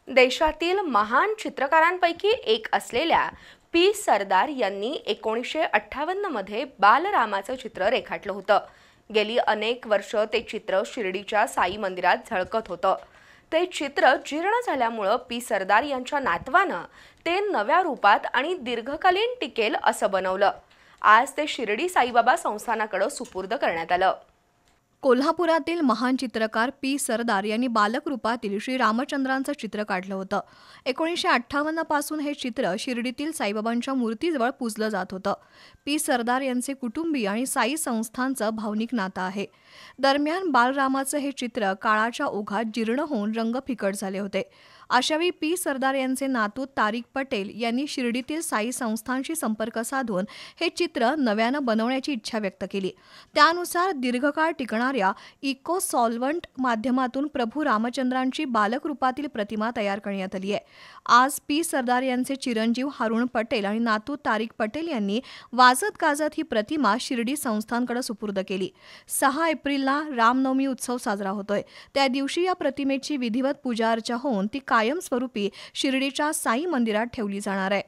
देशातील महान चित्रकारांपैकी एक असलेल्या पी सरदार यांनी 1958 मध्ये बालरामाचं चित्र रेखाटलं होतं। गेली अनेक वर्ष ते चित्र शिर्डीच्या साई मंदिरात झळकत होतं। ते चित्र जीर्ण झाल्यामुळे पी सरदार यांच्या नातवानं ते नव्या रूपात आणि दीर्घकालीन टिकेल असं बनवलं। आज ते शिर्डी साईबाबा संस्थानाकडे सुपूर्द करण्यात आलं। कोल्हापुरातील महान चित्रकार पी सरदार यांनी बालक रूपातील श्री रामचंद्रांचं चित्र काढलं होतं। 1958 पासून हे चित्र शिर्डीतील साईबाबांच्या मूर्तीजवळ पूजलं जात होतं। पी सरदार यांचे कुटुंबीय आणि साई संस्थांचं भावनिक नातं आहे। दरम्यान बालरामाचं हे चित्र काळाच्या ओघात जीर्ण होऊन रंग फिकट झाले होते। अशावेळी पी सरदार यांचे नातू तारिक पटेल यांनी शिर्डीतील साई संस्थांशी संपर्क साधून हे चित्र नव्यानं बनवण्याची इच्छा व्यक्त केली। त्यानुसार दीर्घकाळ टिकणाऱ्या इको सॉल्व्हंट माध्यमातून प्रभू रामचंद्रांची बालक रूपातील प्रतिमा तयार करण्यात आली आहे। आज पी सरदार यांचे चिरंजीव हारुण पटेल आणि नातू तारिक पटेल यांनी वाजत गाजत ही प्रतिमा शिर्डी संस्थांकडे सुपूर्द केली। 6 एप्रिलला रामनवमी उत्सव साजरा होतोय। त्या दिवशी या प्रतिमेची विधिवत पूजा अर्चा होऊन ती कायमस्वरूपी शिर्डीच्या साई मंदिरात ठेवली जाणार आहे।